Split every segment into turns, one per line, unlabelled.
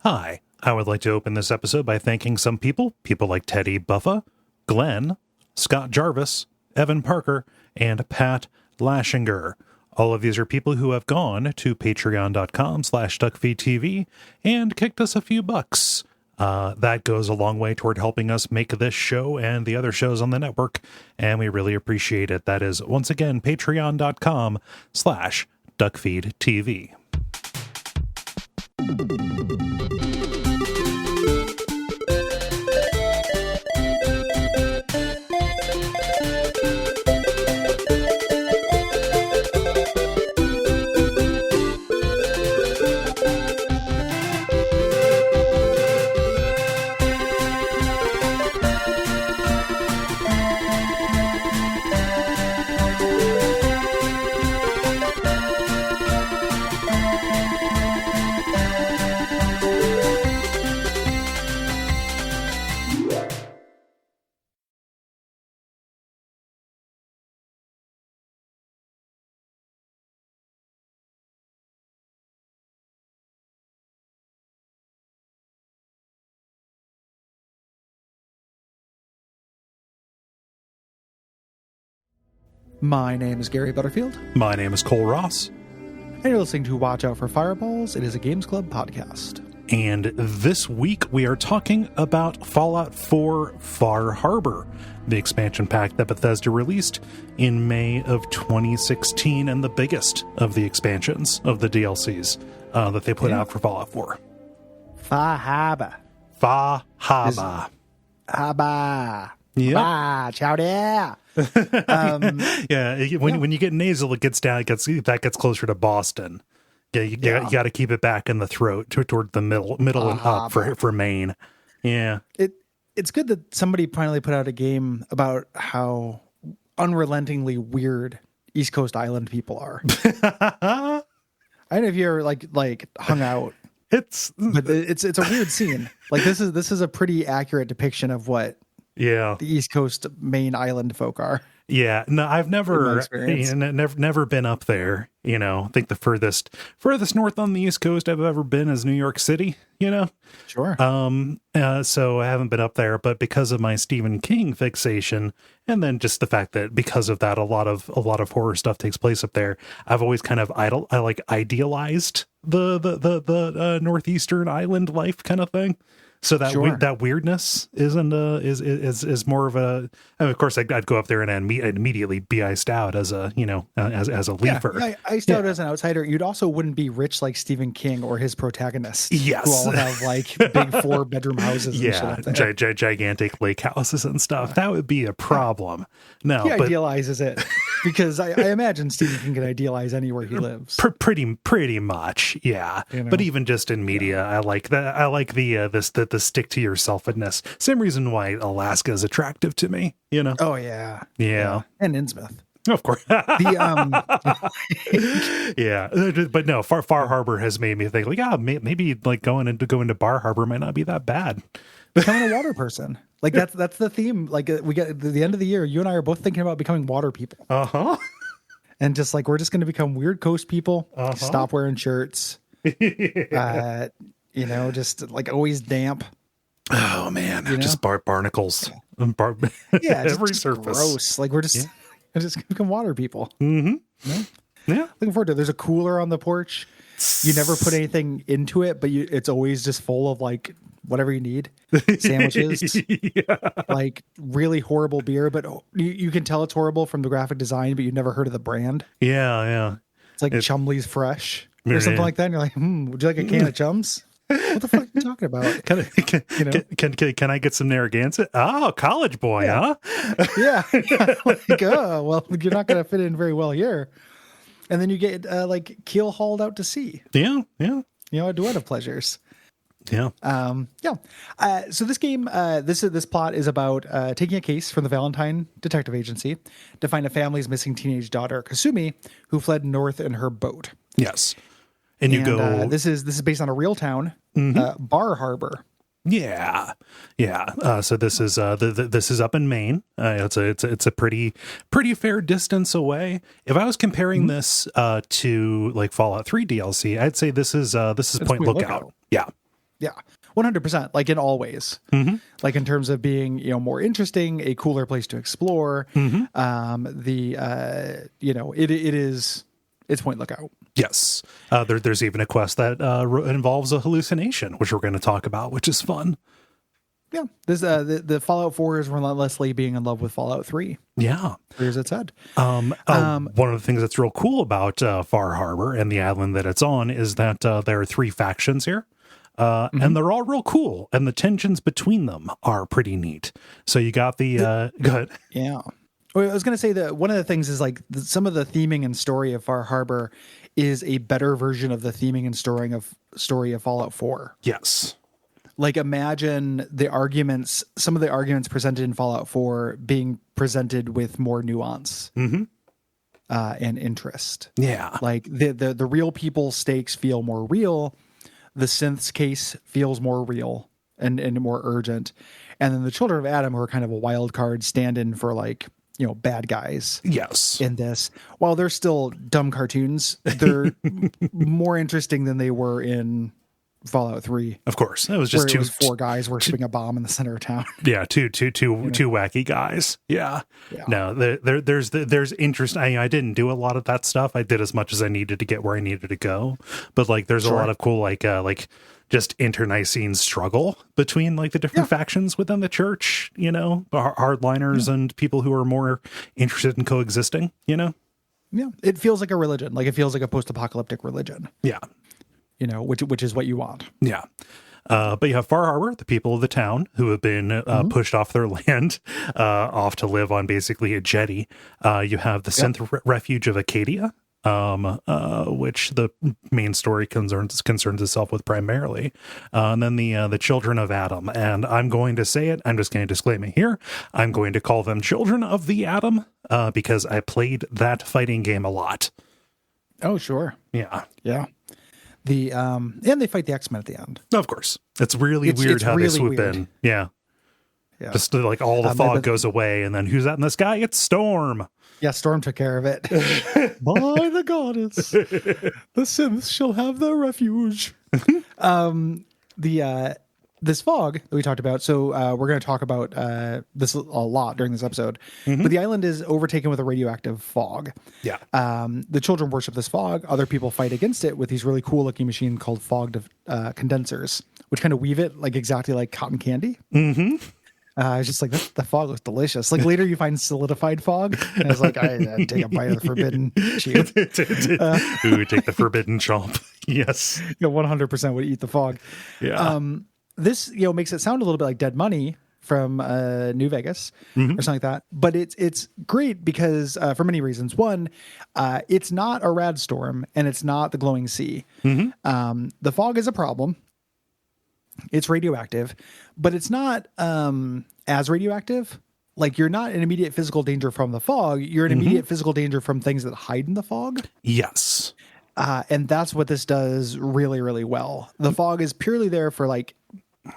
Hi, I would like to open this episode by thanking some people like Teddy Buffa, Glenn, Scott Jarvis, Evan Parker, and Pat Lashinger. All of these are people who have gone to patreon.com/Duckfeed.tv and kicked us a few bucks. That goes a long way toward helping us make this show and the other shows on the network, and we really appreciate it. That is, once again, patreon.com/Duckfeed.tv.
My name is Gary Butterfield.
My name is Cole Ross.
And you're listening to Watch Out for Fireballs. It is a Games Club podcast.
And this week we are talking about Fallout 4 Far Harbor, the expansion pack that Bethesda released in May of 2016, and the biggest of the expansions of the DLCs that they put out for Fallout 4.
Far Harbor.
Far Harbor.
Harbor.
Yeah.
Ciao there.
When you get nasal, it gets down. That gets closer to Boston. Yeah, you got to keep it back in the throat toward the middle and up for Maine. Yeah,
it's good that somebody finally put out a game about how unrelentingly weird East Coast Island people are. I don't know if you ever like hung out. It's a weird scene. Like this is a pretty accurate depiction of what.
Yeah,
the East Coast Maine island folk are.
Yeah, no, I've never been up there. You know, I think the furthest north on the East Coast I've ever been is New York City. You know,
sure.
So I haven't been up there, but because of my Stephen King fixation, and then just the fact that because of that, a lot of horror stuff takes place up there. I've always kind of idealized the northeastern island life kind of thing. So that that weirdness isn't is more of a. And of course, I'd go up there and immediately be iced out as a as a leafer.
Yeah, iced out as an outsider. You'd also wouldn't be rich like Stephen King or his protagonists.
Yes,
who all have like big 4-bedroom houses. And shit
gigantic lake houses and stuff. That would be a problem. No,
he idealizes it because I imagine Stephen King can idealize anywhere he lives.
Pretty much, yeah. You know? But even just in media, I like that. I like the stick to yourselfness. Same reason why Alaska is attractive to me, you know?
Oh, yeah. And Innsmouth.
Of course. Yeah. But no, Far Harbor has made me think maybe like going to Bar Harbor might not be that bad.
Becoming a water person. Like that's the theme. Like we get the end of the year, you and I are both thinking about becoming water people.
Uh-huh.
And just like, we're just going to become weird coast people. Uh-huh. Stop wearing shirts. Just like always damp.
Oh man, just barnacles. Every surface.
Gross. Like we're just gonna become water people.
Mm-hmm. Yeah.
Looking forward to it. There's a cooler on the porch. You never put anything into it, but it's always just full of like whatever you need. Sandwiches. Like really horrible beer, but you can tell it's horrible from the graphic design, but you've never heard of the brand.
Yeah.
It's like Chumley's Fresh or something like that. And you're like, would you like a can of Chums? What the fuck are you talking about?
Can I get some Narragansett? Oh, college boy, huh?
Yeah. Well, you're not going to fit in very well here. And then you get keel hauled out to sea.
Yeah.
A duet of pleasures.
Yeah.
So this game, this plot is about taking a case from the Valentine Detective Agency to find a family's missing teenage daughter, Kasumi, who fled north in her boat.
Yes. And you go.
This is based on a real town, Bar Harbor.
Yeah. So this is this is up in Maine. It's a pretty fair distance away. If I was comparing this to like Fallout 3 DLC, I'd say this is Point Lookout. Yeah.
Yeah, 100%. Like in all ways, like in terms of being, more interesting, a cooler place to explore. It's Point Lookout.
Yes. There's even a quest that involves a hallucination, which we're going to talk about, which is fun.
Yeah, this the Fallout 4 is relentlessly being in love with Fallout 3.
Yeah,
here's its head.
One of the things that's real cool about Far Harbor and the island that it's on is that there are 3 factions here. And they're all real cool, and the tensions between them are pretty neat. So you got the go ahead.
Yeah. Well, I was going to say that one of the things is like some of the theming and story of Far Harbor is a better version of the theming and story of Fallout 4.
Yes.
Like imagine some of the arguments presented in Fallout 4 being presented with more nuance and interest.
Yeah.
Like the real people stakes feel more real. The synth's case feels more real and more urgent. And then the Children of Adam, who are kind of a wild card stand-in for like, bad guys.
Yes.
In this, while they're still dumb cartoons, they're more interesting than they were in Fallout 3.
Of course. It was just
4 guys worshiping a bomb in the center of town.
Yeah, two wacky guys. Yeah. No, there's interest. I didn't do a lot of that stuff. I did as much as I needed to get where I needed to go. But like there's a lot of cool like just internecine struggle between like the different factions within the church, hardliners and people who are more interested in coexisting, Yeah.
It feels like a religion. Like it feels like a post-apocalyptic religion.
Yeah.
Which is what you want.
Yeah. But you have Far Harbor, the people of the town who have been pushed off their land, off to live on basically a jetty. You have the synth refuge of Acadia, which the main story concerns itself with primarily. And then the Children of Adam. And I'm going to say it. I'm just going to disclaim it here. I'm going to call them Children of the Atom because I played that fighting game a lot.
Oh, sure.
Yeah.
Yeah. And they fight the X-Men at the end.
Of course. It's really weird how they swoop in. Yeah. Just like all the fog goes away, and then who's that in the sky? It's Storm.
Yeah, Storm took care of it. By the goddess, the synths shall have their refuge. This fog that we talked about. So we're going to talk about this a lot during this episode. But the island is overtaken with a radioactive fog.
Yeah.
The children worship this fog. Other people fight against it with these really cool looking machines called fog condensers, which kind of weave it like exactly like cotton candy. It's just like the fog looks delicious. Like later you find solidified fog, and it's like I take a bite of the forbidden chew.
Ooh, take the forbidden chomp. Yes,
100% would eat the fog.
Yeah.
This makes it sound a little bit like Dead Money from New Vegas or something like that. But it's great because for many reasons. One, it's not a rad storm and it's not the glowing sea. The fog is a problem. It's radioactive, but it's not as radioactive. Like you're not in immediate physical danger from the fog. You're in immediate physical danger from things that hide in the fog.
Yes.
And that's what this does really, really well. The fog is purely there for like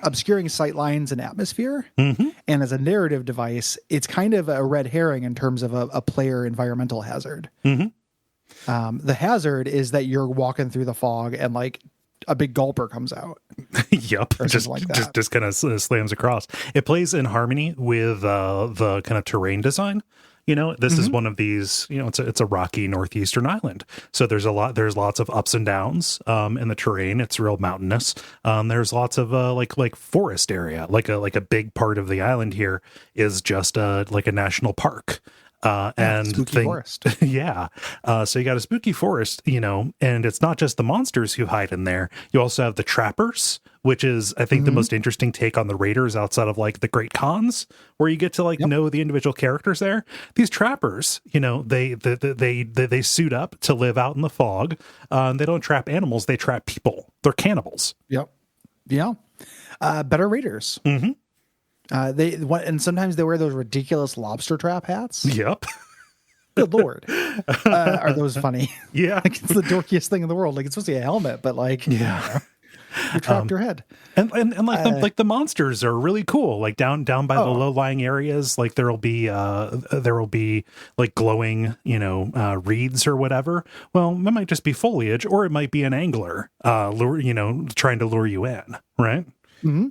obscuring sight lines and atmosphere. And as a narrative device, it's kind of a red herring in terms of a player environmental hazard. The hazard is that you're walking through the fog and like a big gulper comes out.
Yep. Just kind of slams across. It plays in harmony with the kind of terrain design. This is one of these, it's a rocky northeastern island. So there's lots of ups and downs in the terrain. It's real mountainous. There's lots of like forest area, like a big part of the island here is just like a national park. And
spooky forest.
Yeah. So you got a spooky forest, and it's not just the monsters who hide in there. You also have the trappers, which is, I think, the most interesting take on the raiders outside of like the Great Khans, where you get to like know the individual characters there. These trappers, they suit up to live out in the fog. They don't trap animals. They trap people. They're cannibals.
Yep. Yeah. Better raiders. And sometimes they wear those ridiculous lobster trap hats.
Yep.
Good Lord. Are those funny?
Yeah.
Like it's the dorkiest thing in the world. Like it's supposed to be a helmet, but like, You trapped your head.
And like the monsters are really cool. Like down by the low lying areas, like there will be like glowing, reeds or whatever. Well, it might just be foliage, or it might be an angler, trying to lure you in, right?
Mm-hmm.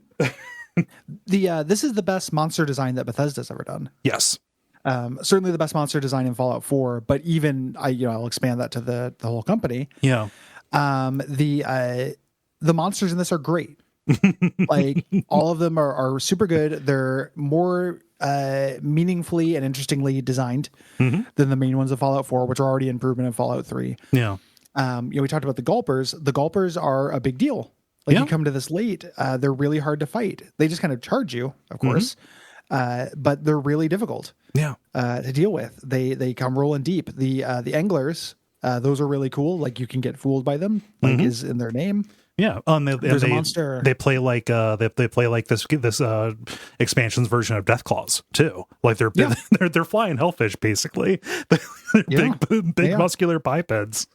This is the best monster design that Bethesda's ever done.
Yes.
Certainly the best monster design in Fallout 4, but even I'll expand that to the whole company.
Yeah.
The monsters in this are great. Like all of them are super good. They're more meaningfully and interestingly designed than the main ones of Fallout 4, which are already improvement in Fallout 3.
Yeah.
We talked about the gulpers. The gulpers are a big deal. Like you come to this late, they're really hard to fight. They just kind of charge you, of course, but they're really difficult.
Yeah.
To deal with. They come rolling deep. The anglers, those are really cool. Like you can get fooled by them, like is in their name.
Yeah,
there's a monster.
They play like they play like this expansion's version of Deathclaws too. Like they're flying hellfish basically. They're big muscular bipeds.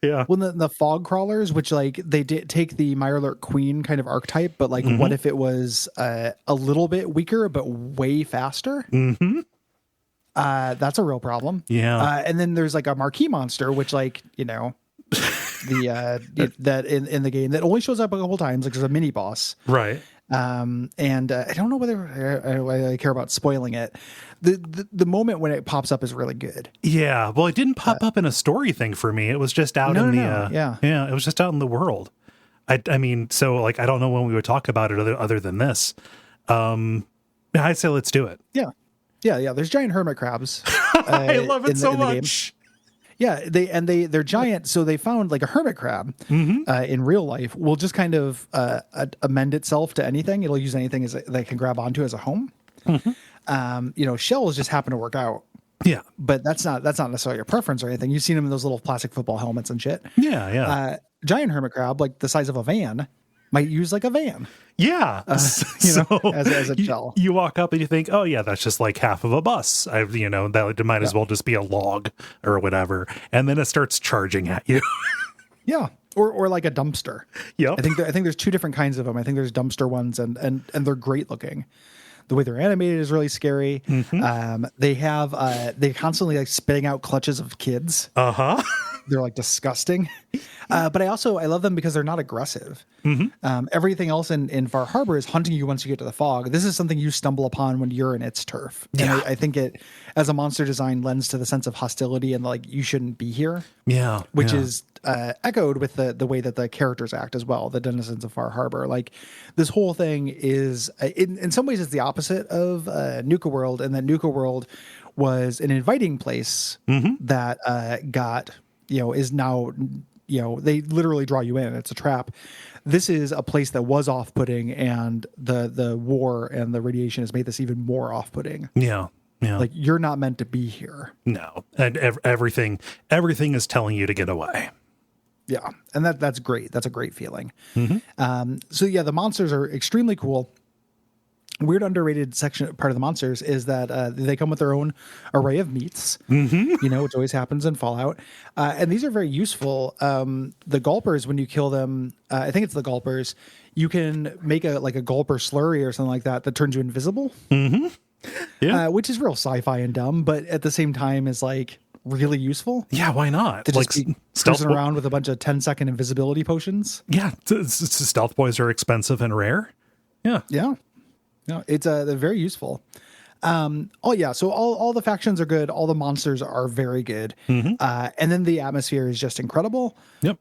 Yeah.
Well, the fog crawlers, which like they did take the Mirelurk Queen kind of archetype, but like what if it was a little bit weaker but way faster? Mm-hmm. That's a real problem.
Yeah.
And then there's like a marquee monster, which like that in the game that only shows up a couple times, like as a mini boss,
right?
And I don't know whether I care about spoiling it. The moment when it pops up is really good.
Yeah, well, it didn't pop up in a story thing for me. It was just out in the it was just out in the world. I mean, so like I don't know when we would talk about it other than this. I'd say let's do it.
Yeah. There's giant hermit crabs.
I love it so much.
Yeah, they're giant. So they found like a hermit crab in real life will just kind of amend itself to anything. It'll use anything they can grab onto as a home. Shells just happen to work out.
Yeah,
but that's not necessarily your preference or anything. You've seen them in those little plastic football helmets and shit.
Yeah.
Giant hermit crab, like the size of a van, might use like a van.
Yeah.
As a shell.
You walk up and you think, oh yeah, that's just like half of a bus. That might as well just be a log or whatever. And then it starts charging at you.
Yeah. Or like a dumpster.
Yeah.
I think there's two different kinds of them. I think there's dumpster ones and they're great looking. The way they're animated is really scary. They constantly like spitting out clutches of kids. They're like disgusting. But I love them because they're not aggressive. Everything else in Far Harbor is hunting you once you get to the fog. This is something you stumble upon when you're in its turf. And I think it, as a monster design, lends to the sense of hostility and like, you shouldn't be here.
Yeah.
Which is echoed with the way that the characters act as well, the denizens of Far Harbor. Like this whole thing is, in some ways, it's the opposite of Nuka World, and that Nuka World was an inviting place that got, is now, they literally draw you in. It's a trap. This is a place that was off-putting, and the war and the radiation has made this even more off-putting.
Yeah. Yeah.
Like you're not meant to be here.
No. And everything is telling you to get away.
Yeah. And that's great. That's a great feeling. The monsters are extremely cool. Weird underrated part of the monsters is that they come with their own array of meats, which always happens in Fallout. And these are very useful. The gulpers, when you kill them, I think it's the gulpers, you can make a gulper slurry or something like that turns you invisible. Which is real sci-fi and dumb, but at the same time is like really useful.
Yeah, why not?
To just be cruising around with a bunch of 10-second invisibility potions.
Yeah, stealth boys are expensive and rare. Yeah.
No, it's they're very useful. So all the factions are good. All the monsters are very good. And then the atmosphere is just incredible.
Yep.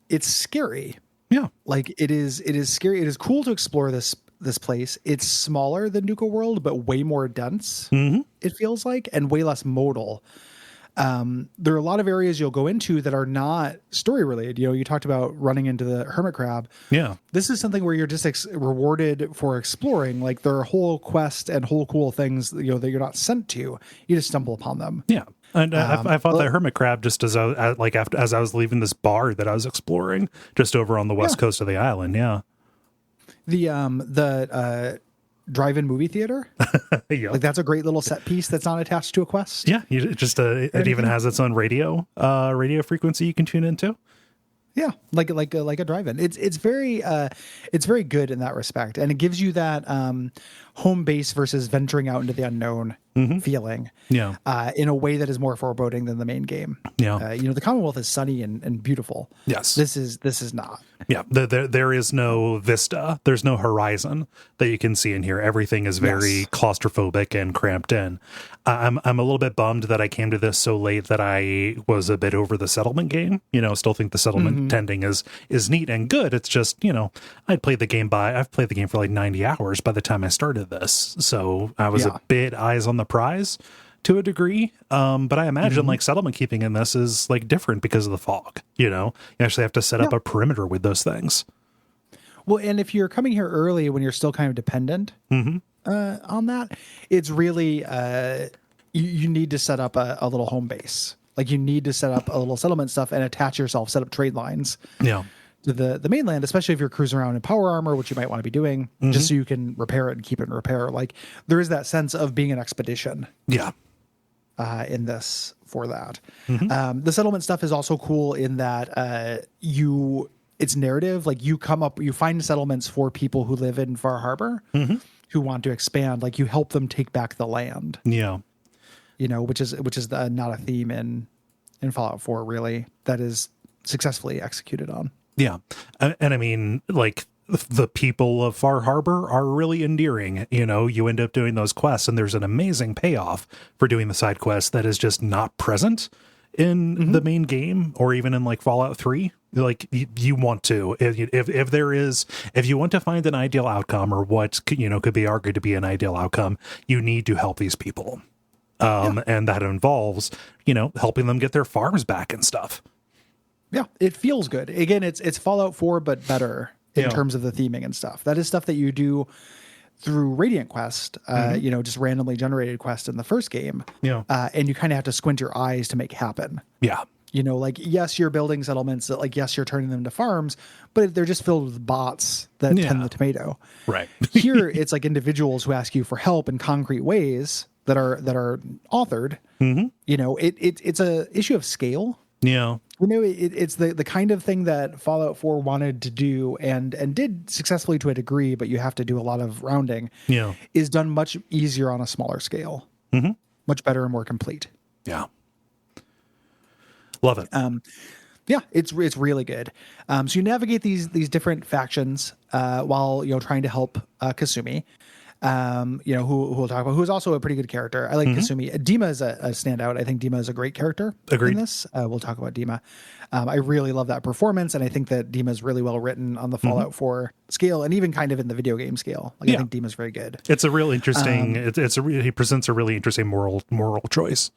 It's scary.
Yeah.
Like it is scary. It is cool to explore this place. It's smaller than Nuka World, but way more dense. It feels like, and way less modal. There are a lot of areas you'll go into that are not story related. You talked about running into the hermit crab.
Yeah.
This is something where you're just rewarded for exploring. Like there are whole quests and whole cool things, that you're not sent to. You just stumble upon them.
Yeah. And I fought that hermit crab just as I was leaving this bar that I was exploring just over on the west coast of the island. Yeah.
The drive-in movie theater.
Yep.
Like that's a great little set piece that's not attached to a quest.
Yeah, it even has its own radio frequency you can tune into.
Yeah, like a drive-in. It's very good in that respect, and it gives you that home base versus venturing out into the unknown feeling.
Yeah.
In a way that is more foreboding than the main game.
Yeah.
The Commonwealth is sunny and beautiful.
Yes.
This is not.
Yeah, there is no vista. There's no horizon that you can see in here. Everything is very
Yes.
claustrophobic and cramped in. I'm a little bit bummed that I came to this so late that I was a bit over the settlement game. Still think the settlement tending is neat and good. It's just I've played the game for like 90 hours by the time I started this, so I was a bit eyes on the prize to a degree. But I imagine like settlement keeping in this is like different because of the fog. You actually have to set up a perimeter with those things.
Well, and if you're coming here early when you're still kind of dependent on that, it's really you need to set up a little home base. Like you need to set up a little settlement stuff and attach yourself, set up trade lines.
Yeah.
To the mainland, especially if you're cruising around in power armor, which you might want to be doing, just so you can repair it and keep it in repair. Like there is that sense of being an expedition.
Yeah.
In this for that. The settlement stuff is also cool in that it's narrative. Like you find settlements for people who live in Far Harbor who want to expand. Like you help them take back the land.
Yeah.
Which is not a theme in Fallout 4 really that is successfully executed on.
Yeah. And I mean, like, the people of Far Harbor are really endearing. You end up doing those quests, and there's an amazing payoff for doing the side quests that is just not present in the main game or even in like Fallout 3. Like you want to, if you want to find an ideal outcome or what could be argued to be an ideal outcome, you need to help these people. And that involves, helping them get their farms back and stuff.
Yeah, it feels good. Again, it's Fallout 4, but better in terms of the theming and stuff. That is stuff that you do through Radiant Quest, just randomly generated quest in the first game.
Yeah.
And you kind of have to squint your eyes to make happen.
Yeah.
Like, yes, you're building settlements that, like, yes, you're turning them to farms, but they're just filled with bots that tend the tomato.
Right.
Here, it's like individuals who ask you for help in concrete ways that are authored. It's a issue of scale.
Yeah.
It's the kind of thing that Fallout 4 wanted to do and did successfully to a degree, but you have to do a lot of rounding.
Yeah.
Is done much easier on a smaller scale. Much better and more complete.
Yeah. Love it.
It's really good. So you navigate these different factions while trying to help Kasumi. Who we'll talk about, who is also a pretty good character. I like Kasumi. Dima is a standout. I think Dima is a great character.
Agreed.
In this. We'll talk about Dima. I really love that performance, and I think that Dima is really well written on the Fallout 4 scale, and even kind of in the video game scale. I think Dima's very good.
It's a real interesting. He presents a really interesting moral choice.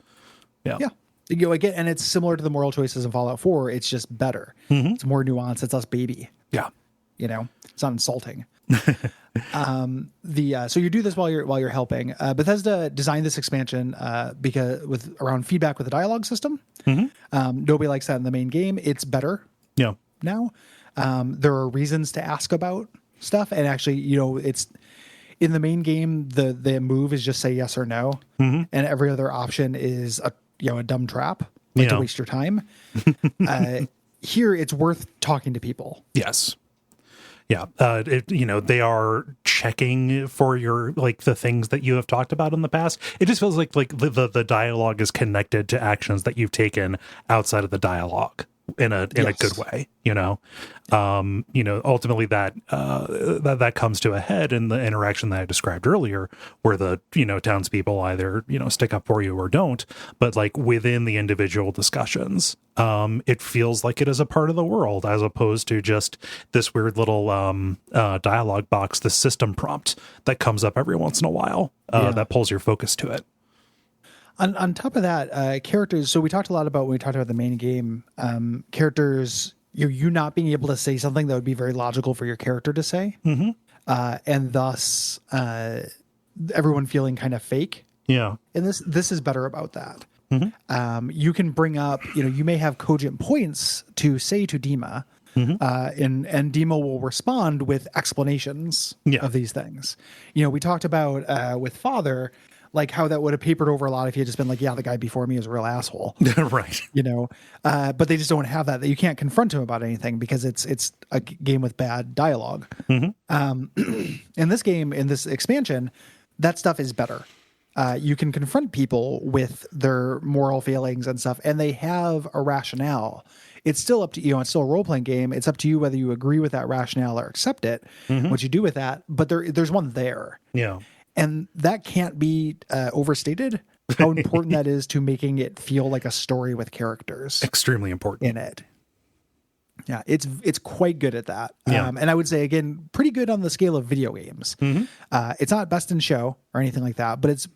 Yeah.
Yeah. Again, and it's similar to the moral choices in Fallout 4. It's just better. It's more nuanced. It's less baby.
Yeah.
It's not insulting. So you do this while you're helping. Bethesda designed this expansion because around feedback with the dialogue system. Nobody likes that in the main game. It's better.
Yeah.
Now, there are reasons to ask about stuff, and actually, it's in the main game. The move is just say yes or no, and every other option is a dumb trap to waste your time. Here, it's worth talking to people.
Yes. Yeah, they are checking for your, like, the things that you have talked about in the past. It just feels like the dialogue is connected to actions that you've taken outside of the dialogue in a good way. Ultimately that comes to a head in the interaction that I described earlier, where the townspeople either stick up for you or don't. But like within the individual discussions, it feels like it is a part of the world as opposed to just this weird little dialogue box, the system prompt that comes up every once in a while that pulls your focus to it.
On top of that, characters. So we talked a lot about when we talked about the main game, characters. You not being able to say something that would be very logical for your character to say, and thus everyone feeling kind of fake. Yeah, and this is better about that. You can bring up, you may have cogent points to say to Dima, and Dima will respond with explanations of these things. We talked about with Father. like how that would have papered over a lot if you had just been like, yeah, the guy before me is a real asshole,
Right.
but they just don't have that you can't confront him about anything because it's a game with bad dialogue. In this game, in this expansion, that stuff is better. You can confront people with their moral failings and stuff, and they have a rationale. It's still up to you. It's still a role-playing game. It's up to you whether you agree with that rationale or accept it, what you do with that. But there's one there.
Yeah.
And that can't be overstated, how important that is to making it feel like a story with characters.
Extremely important.
In it. Yeah, it's quite good at that.
Yeah.
And I would say, again, pretty good on the scale of video games. It's not best in show or anything like that, but it's,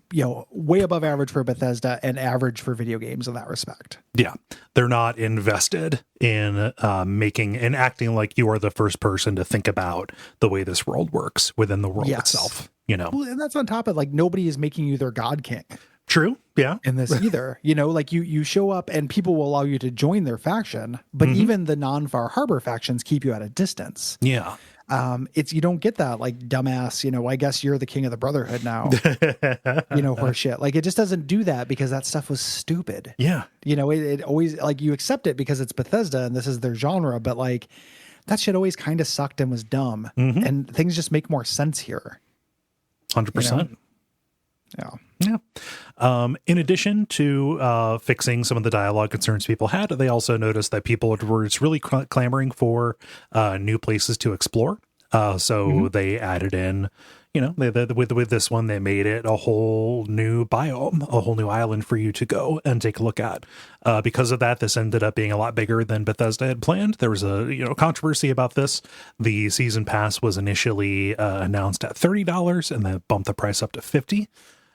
way above average for Bethesda and average for video games in that respect.
Yeah. They're not invested in making and acting like you are the first person to think about the way this world works within the world itself, Well,
and that's on top of like nobody is making you their god king.
True. Yeah.
In this either, like you show up and people will allow you to join their faction, but even the non-Far Harbor factions keep you at a distance.
Yeah.
You don't get that like dumbass, I guess you're the king of the Brotherhood now, horse shit. Like it just doesn't do that because that stuff was stupid.
Yeah.
It always like you accept it because it's Bethesda and this is their genre, but like that shit always kind of sucked and was dumb and things just make more sense here.
100%.
Yeah.
Yeah. In addition to fixing some of the dialogue concerns people had, they also noticed that people were just really clamoring for new places to explore. So they added in, with this one, they made it a whole new biome, a whole new island for you to go and take a look at. Because of that, this ended up being a lot bigger than Bethesda had planned. There was a controversy about this. The season pass was initially announced at $30, and they bumped the price up to $50.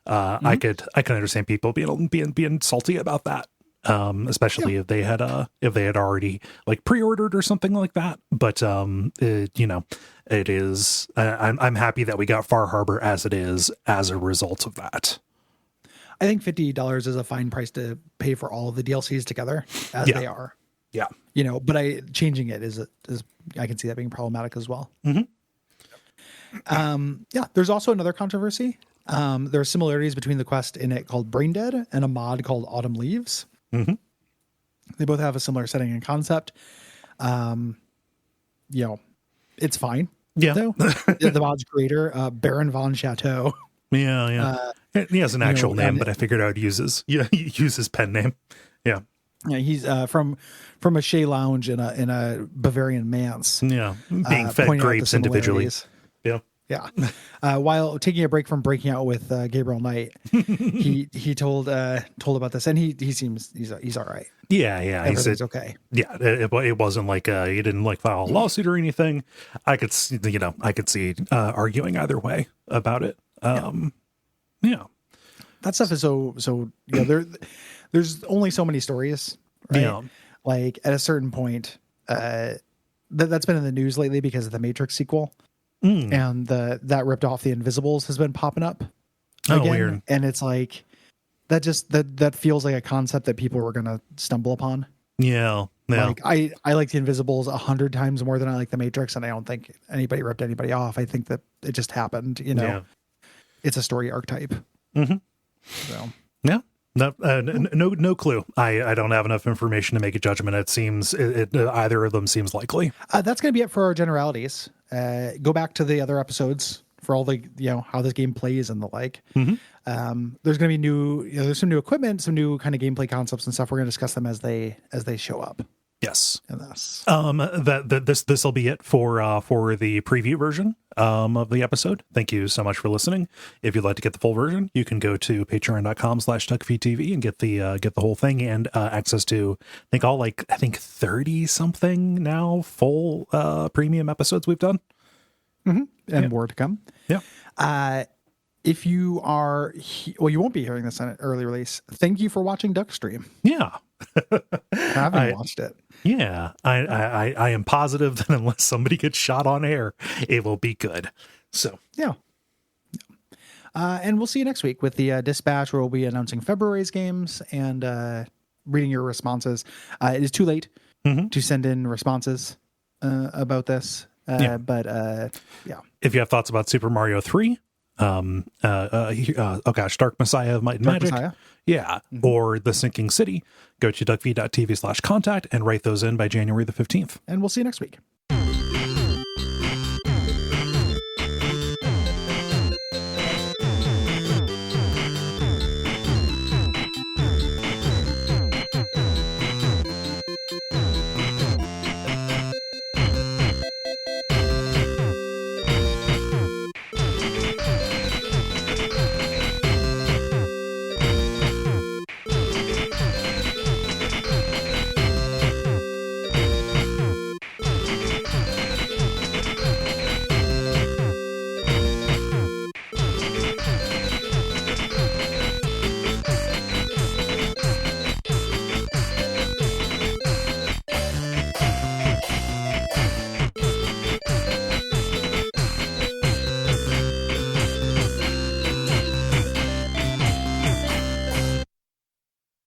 I can understand people being salty about that, especially if they had already like pre-ordered or something like that. But it is. I'm happy that we got Far Harbor as it is as a result of that.
I think $50 is a fine price to pay for all of the DLCs together as they are.
Yeah,
but changing it is I can see that being problematic as well. There's also another controversy. There are similarities between the quest in it called Brain Dead and a mod called Autumn Leaves. They both have a similar setting and concept. It's fine.
Yeah.
Though. The mod's creator, Baron von Chateau.
Yeah. He has an actual name, but I figured I would use his pen name. Yeah.
Yeah, he's from a Shea Lounge in a Bavarian manse.
Yeah, being fed grapes individually. Yeah.
Yeah. While taking a break from breaking out with Gabriel Knight, he told about this, and he seems he's all right.
Yeah.
Everything's okay.
Yeah, it wasn't like he didn't like file a lawsuit or anything. I could see arguing either way about it. Yeah.
That stuff is so there's only so many stories, right?
Yeah.
Like at a certain point, that's been in the news lately because of the Matrix sequel. And that ripped off the Invisibles has been popping up again.
Weird.
And it's like that feels like a concept that people were going to stumble upon.
Yeah.
Like I like the Invisibles 100 times more than I like the Matrix, and I don't think anybody ripped anybody off. I think that it just happened. It's a story archetype. So
yeah. No clue. I don't have enough information to make a judgment. It seems either of them seems likely.
That's going to be it for our generalities. Go back to the other episodes for all the how this game plays and the like. There's going to be there's some new equipment, some new kind of gameplay concepts and stuff. We're going to discuss them as they show up.
Yes.
In this.
This will be it for the preview version of the episode. Thank you so much for listening. If you'd like to get the full version, you can go to patreon.com/Duckfeed.tv and get the whole thing and access to I think 30 something now full premium episodes we've done.
And more to come.
Yeah.
If you are, you won't be hearing this on an early release. Thank you for watching Duckstream.
Yeah.
I haven't watched it.
Yeah. I am positive that unless somebody gets shot on air, it will be good. So,
yeah. And we'll see you next week with the dispatch where we'll be announcing February's games and reading your responses. It is too late to send in responses about this. But yeah.
If you have thoughts about Super Mario 3, Dark Messiah of Might and
Dark
Magic.
Messiah.
Yeah. Or The Sinking City, go to duckfeed.tv/contact and write those in by January the 15th.
And we'll see you next week.